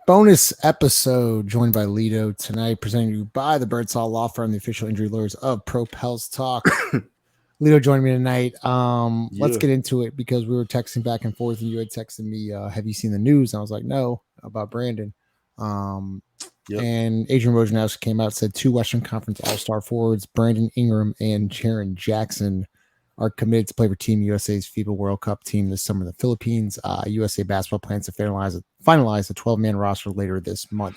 Bonus episode joined by Lido tonight, presenting you by the Birdsall Law Firm, the official injury lawyers of Pro Pels Talk. Lido joined me tonight. Let's Yeah. get into it because we were texting back and forth, and you had texted me, "Have you seen the news?" And I was like, "No," about Brandon. Um, Yep. and Adrian Wojnarowski came out and said two Western Conference All-Star forwards, Brandon Ingram and Jaren Jackson, are committed to play for Team USA's FIBA World Cup team this summer in the Philippines. USA Basketball plans to finalize a 12-man roster later this month.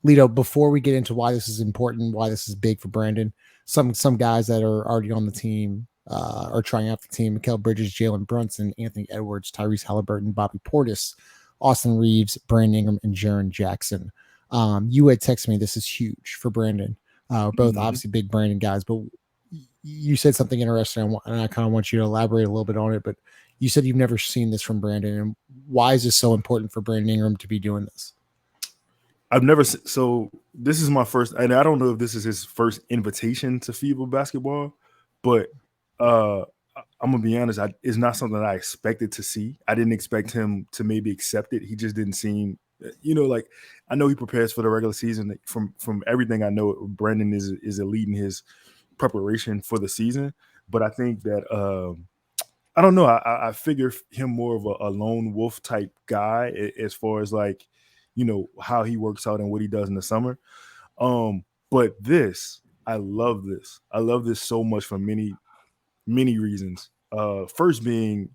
Lido, before we get into why this is important, why this is big for Brandon, some guys that are already on the team are trying out the team: Mikal Bridges, Jalen Brunson, Anthony Edwards, Tyrese Halliburton, Bobby Portis, Austin Reeves, Brandon Ingram, and Jaren Jackson. You had texted me, this is huge for Brandon. Both hmm obviously big Brandon guys, but you said something interesting, and I kind of want you to elaborate a little bit on it. But you said you've never seen this from Brandon, and why is this so important for Brandon Ingram to be doing this? I've never so this is my first, and I don't know if this is his first invitation to FIBA basketball, but I'm gonna be honest, it's not something I expected to see. I didn't expect him to maybe accept it. He just didn't seem, like I know he prepares for the regular season. From everything I know, Brandon is elite in his preparation for the season. But I think that I don't know. I figure him more of a lone wolf type guy as far as like, how he works out and what he does in the summer. But I love this. I love this so much for many reasons. First being,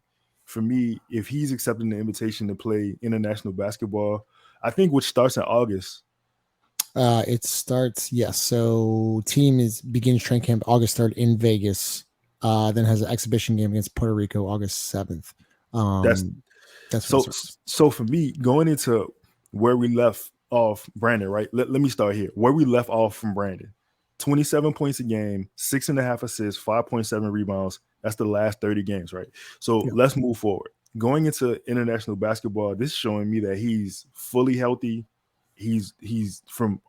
for me, if he's accepting the invitation to play international basketball, I think which starts in August. It starts, yes. So team begins training camp August 3rd in Vegas. Then has an exhibition game against Puerto Rico August 7th. That's That's when it so starts. so for me, going into where we left off Brandon, right? Let me start here. Where we left off from Brandon. 27 points a game, 6.5 assists, 5.7 rebounds. That's the last 30 games, right? So Yeah. let's move forward. Going into international basketball, this is showing me that he's fully healthy. He's from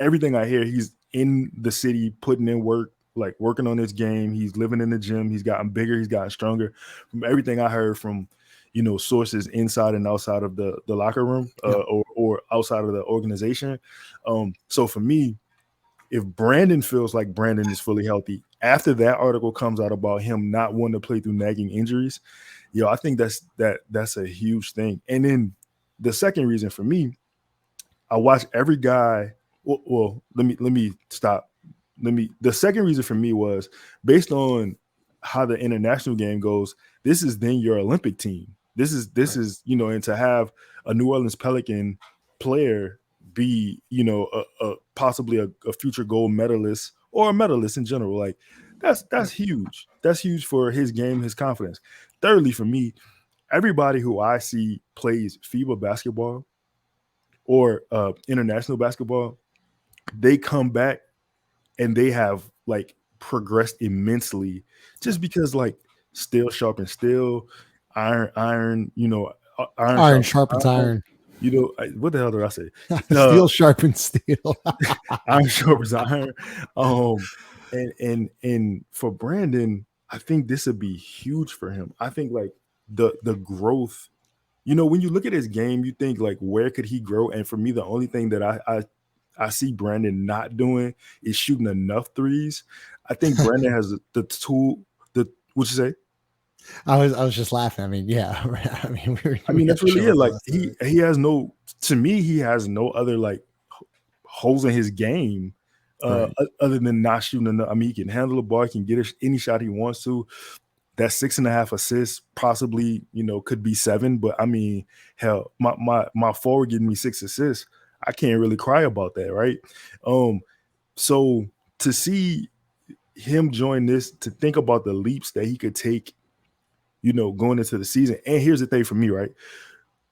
everything I hear, he's in the city putting in work, like working on his game. He's living in the gym. He's gotten bigger. He's gotten stronger. From everything I heard from sources inside and outside of the locker room, Yeah. or outside of the organization. So for me, if Brandon feels like Brandon is fully healthy after that article comes out about him not wanting to play through nagging injuries, I think that's a huge thing. And then the second reason for me, I watch every guy. Well, let me stop. The second reason for me was based on how the international game goes. This is then your Olympic team. This Right. is and to have a New Orleans Pelican player be a possibly a future gold medalist or a medalist in general, like that's Yep. huge. That's huge for his game, his confidence. Thirdly, for me, everybody who I see plays FIBA basketball or international basketball, they come back and they have like progressed immensely just because like steel sharpens steel, iron, iron Iron sharpens sharpens iron. iron. What the hell did I say? Uh, Steel sharpens steel. iron sharpens iron. Um, and for Brandon, I think this would be huge for him. I think like the growth. When you look at his game, you think like where could he grow? And for me, the only thing that I see Brandon not doing is shooting enough threes. I think Brandon has the tool. The what you say? I was just laughing. I mean, yeah. I mean, I we mean, had that's to really show it. it Like last he night. he has no. To me, he has no other like holes in his game, Right. other than not shooting enough. I mean, he can handle the ball. He can get any shot he wants to. That 6.5 assists possibly could be 7, but I mean, hell, my forward getting me 6 assists, I can't really cry about that, right? Um, so to see him join this, to think about the leaps that he could take, going into the season. And here's the thing for me, right?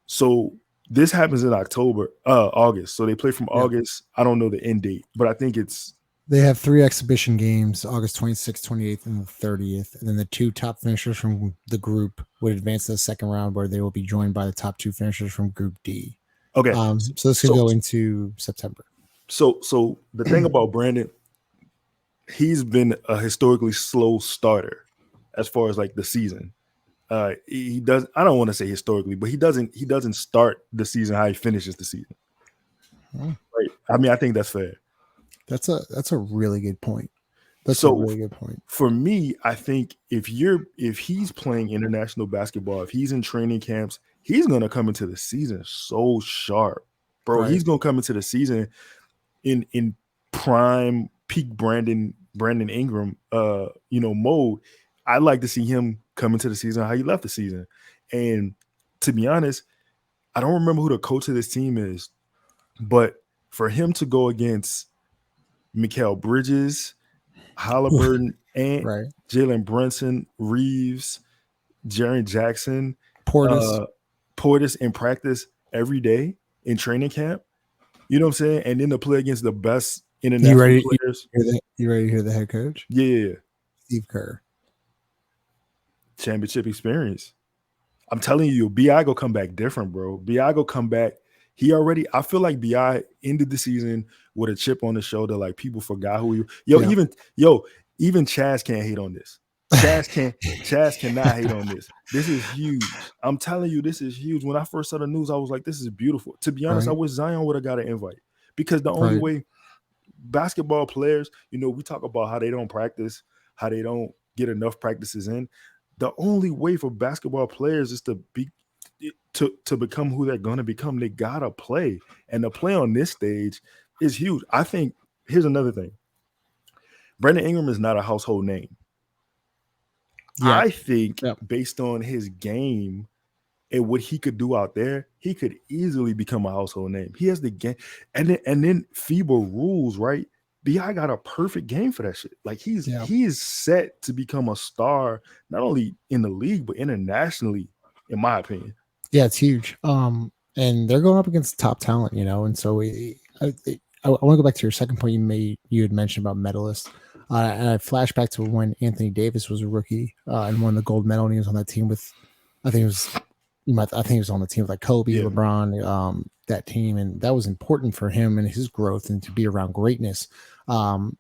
So this happens in August. So they play from Yeah. August. I don't know the end date, but I think it's They have three exhibition games, August 26th, 28th, and the 30th. And then the two top finishers from the group would advance to the second round, where they will be joined by the top two finishers from Group D. okay. So this could So go into September. so the thing about Brandon, he's been a historically slow starter as far as like the season. he does. I don't want to say historically, but he doesn't start the season how he finishes the season. Right. I mean, I think that's fair. That's a really good point. That's a So really good point. for me, I think if he's playing international basketball, if he's in training camps, he's gonna come into the season so sharp, bro. Right. He's gonna come into the season in prime peak Brandon Ingram mode. I'd like to see him come into the season how he left the season. And to be honest, I don't remember who the coach of this team is, but for him to go against Mikal Bridges, Halliburton, Ant, Right. Jalen Brunson, Reeves, Jaren Jackson, Portis. Portis in practice every day in training camp. You know what I'm saying? And then to play against the best international players. You ready to hear the head coach? Yeah. Steve Kerr. Championship experience. I'm telling you, BI go come back different, bro. BI go come back. I feel like BI ended the season with a chip on the shoulder. Like people forgot who he. Even Chaz can't hate on this. Chaz cannot hate on this. This is huge. I'm telling you, this is huge. When I first saw the news, I was like, this is beautiful. To be honest, I wish Zion would have got an invite because the only way basketball players, we talk about how they don't practice, how they don't get enough practices in. The only way for basketball players is to become who they're going to become. They gotta play, and to play on this stage is huge. I think here's another thing. Brandon Ingram is not a household name. Yeah. I think based on his game and what he could do out there, he could easily become a household name. He has the game, and then FIBA rules, right? BI got a perfect game for that shit. Like he is set to become a star, not only in the league but internationally, in my opinion. Yeah, it's huge. And they're going up against top talent, and so I want to go back to your second point you had mentioned about medalists. And I flash back to when Anthony Davis was a rookie and won the gold medal, and he was on that team with, I think he was on the team with like Kobe, LeBron, that team, and that was important for him and his growth and to be around greatness. And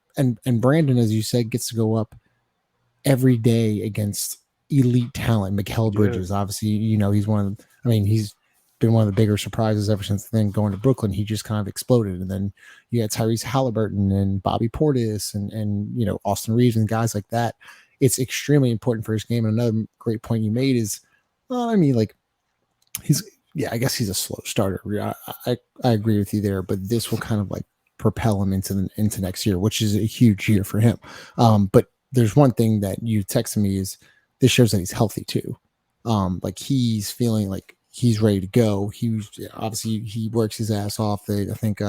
Brandon, as you said, gets to go up every day against elite talent. Mikal Bridges, obviously, he's he's been one of the bigger surprises ever since then going to Brooklyn. He just kind of exploded. And then you had Tyrese Halliburton and Bobby Portis and Austin Reeves and guys like that. It's extremely important for his game. And another great point you made is, I guess he's a slow starter. I agree with you there, but this will kind of like propel him into next year, which is a huge year for him. But there's one thing that you texted me is this shows that he's healthy too. Like he's feeling like he's ready to go. He works his ass off. I think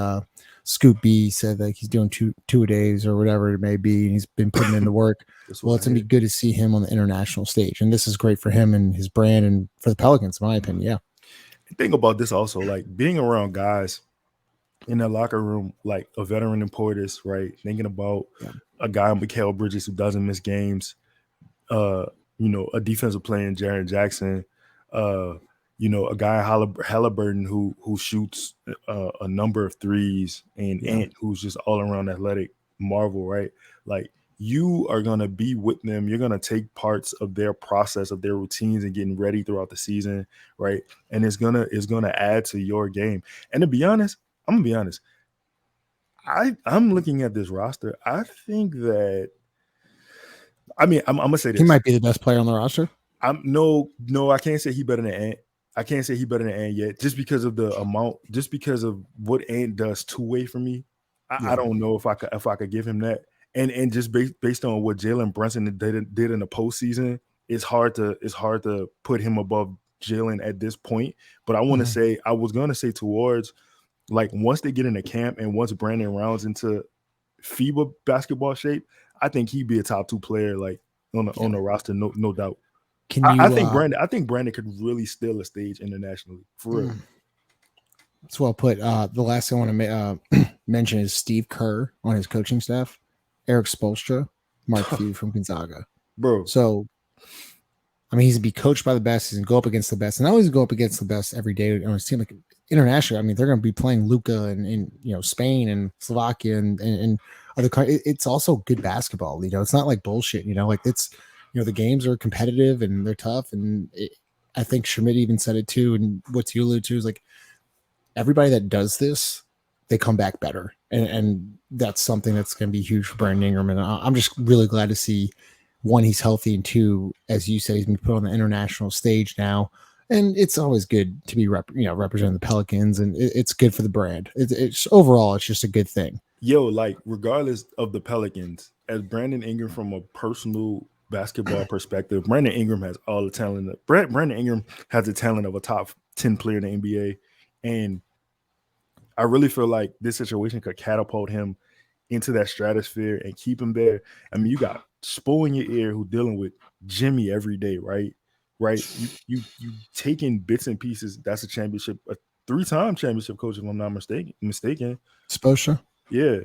Scoop B said that he's doing two a days or whatever it may be, and he's been putting in the work. Well, it's gonna be good to see him on the international stage, and this is great for him and his brand and for the Pelicans, in my opinion. Yeah. Think about this also, like being around guys in that locker room, like a veteran in Portis, right? Thinking about a guy in Mikal Bridges who doesn't miss games, a defensive player in Jaren Jackson, a guy Halliburton who shoots a number of threes, and Ant who's just all around athletic marvel, right? Like you are gonna be with them. You're gonna take parts of their process, of their routines, and getting ready throughout the season, right? And it's gonna add to your game. And to be honest, I'm gonna be honest. I'm looking at this roster. I think that. I'm gonna say this. He might be the best player on the roster. No, I can't say he better than Ant. I can't say he better than Ant yet, just because of the amount, just because of what Ant does two-way for me. I don't know if I could give him that. And just based on what Jalen Brunson did in the postseason, it's hard to put him above Jalen at this point. But I want to say, I was going to say towards, like, once they get into camp and once Brandon rounds into FIBA basketball shape, I think he'd be a top 2 player, like on the roster, no doubt. I think Brandon could really steal a stage internationally, for real. That's well put. The last thing I want to mention is Steve Kerr on his coaching staff, Eric Spoelstra, Mark Few from Gonzaga. Bro. So, he's going to be coached by the best. He's going to go up against the best. And not always go up against the best every day on his team. Like internationally, they're going to be playing Luka and Spain and Slovakia and other countries. It's also good basketball. It's not like bullshit. Like it's the games are competitive and they're tough. And I think Schmidt even said it too. And what you allude to is like everybody that does this, they come back better. And that's something that's going to be huge for Brandon Ingram. And I'm just really glad to see, one, he's healthy, and two, as you said, he's been put on the international stage now. And it's always good to be representing the Pelicans, and it's good for the brand. It's overall, it's just a good thing. Yo, like regardless of the Pelicans, as Brandon Ingram from a personal basketball perspective, Brandon Ingram has all the talent. Brandon Ingram has the talent of a top 10 player in the NBA. And I really feel like this situation could catapult him into that stratosphere and keep him there. I mean, you got Spo in your ear who dealing with Jimmy every day, right? Right. You taking bits and pieces. That's a 3-time championship coach, if I'm not mistaken. Sposha? Yeah.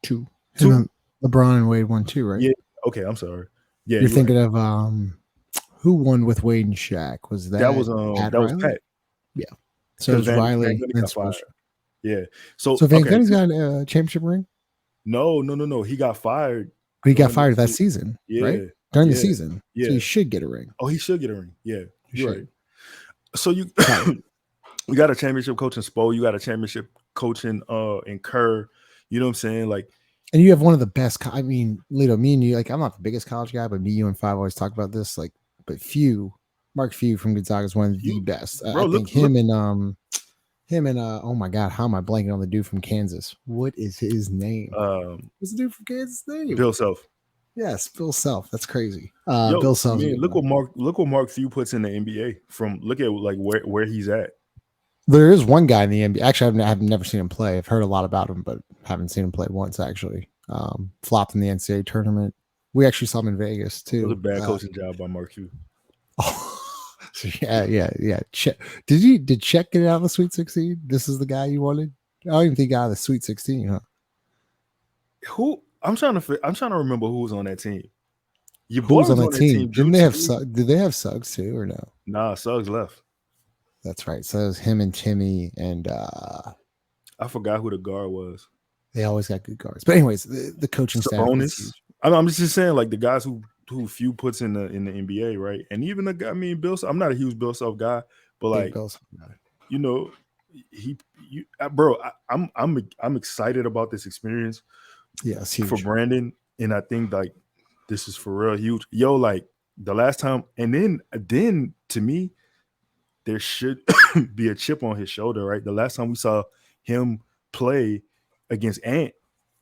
Two. And LeBron and Wade won too, right? Yeah. Okay, I'm sorry. Yeah. You're thinking of who won with Wade and Shaq? Was that Pat Riley? Was Pat. Yeah. So it was Riley and Sposha. Yeah. So Van Gundy's got a championship ring? No. He got fired. But he got fired that season, right? During the season. Yeah. So he should get a ring. Oh, he should get a ring. Yeah. You're right. So you got a championship coach in Spo. You got a championship coach in Kerr. You know what I'm saying? Like, and you have one of the best. I mean, Lito, me and you, like, I'm not the biggest college guy, but me, you, and Five always talk about this. Like, but Mark Few from Gonzaga is one of the best. Bro, I think him and oh my God, how am I blanking on the dude from Kansas? What is his name? What's the dude from Kansas' name? Bill Self. Yes, Bill Self. That's crazy. Bill Self. Look what Mark Few puts in the NBA. Look at like where he's at. There is one guy in the NBA. Actually, I've never seen him play. I've heard a lot about him, but haven't seen him play once. Actually, flopped in the NCAA tournament. We actually saw him in Vegas too. It was a bad coaching job by Mark Few. Yeah. Did Chet get it out of the Sweet 16? This is the guy you wanted. I don't even think he got out of the Sweet 16, huh? Who? I'm trying to remember who was on that team. Your boy was on that team. Did they have Suggs too, or no? Nah, Suggs left. That's right. So it was him and Timmy, and I forgot who the guard was. They always got good guards. But anyways, the coaching staff. I'm just saying, like the guys who Few puts in the NBA, right? And even the guy, Bill. I'm not a huge Bill Self guy, but like, I'm excited about this experience. Yeah, it's huge for Brandon, and I think like this is for real huge. Yo, like the last time, and then to me, there should be a chip on his shoulder, right? The last time we saw him play against Ant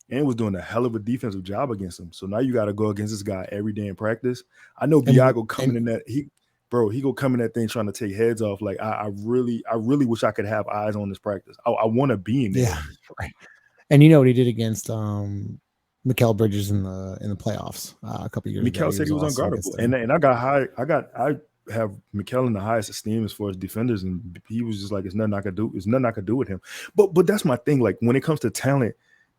was doing a hell of a defensive job against him. So now you got to go against this guy every day in practice. I know Biago coming in that he go come in that thing trying to take heads off. Like I really wish I could have eyes on this practice. I want to be in there. Yeah, right. And you know what he did against Mikal Bridges in the playoffs a couple years ago. Mikal said he was unguardable, and I have Mikal in the highest esteem as far as defenders, and he was just like, it's nothing I could do. It's nothing I could do with him. But that's my thing. Like when it comes to talent,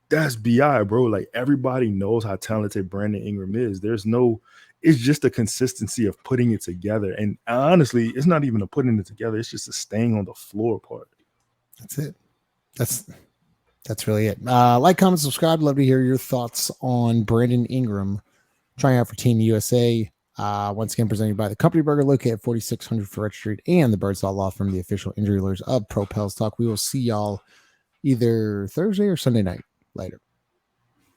that's BI, bro. Like everybody knows how talented Brandon Ingram is. It's just a consistency of putting it together. And honestly, it's not even a putting it together. It's just a staying on the floor part. That's it. That's really it. Like, comment, subscribe. Love to hear your thoughts on Brandon Ingram trying out for Team USA. Once again, presented by the Company Burger, located at 4600 Freret Street, and the Birdsall Law Firm, the official injury lawyers of Pro Pels Talk. We will see y'all either Thursday or Sunday night. Later.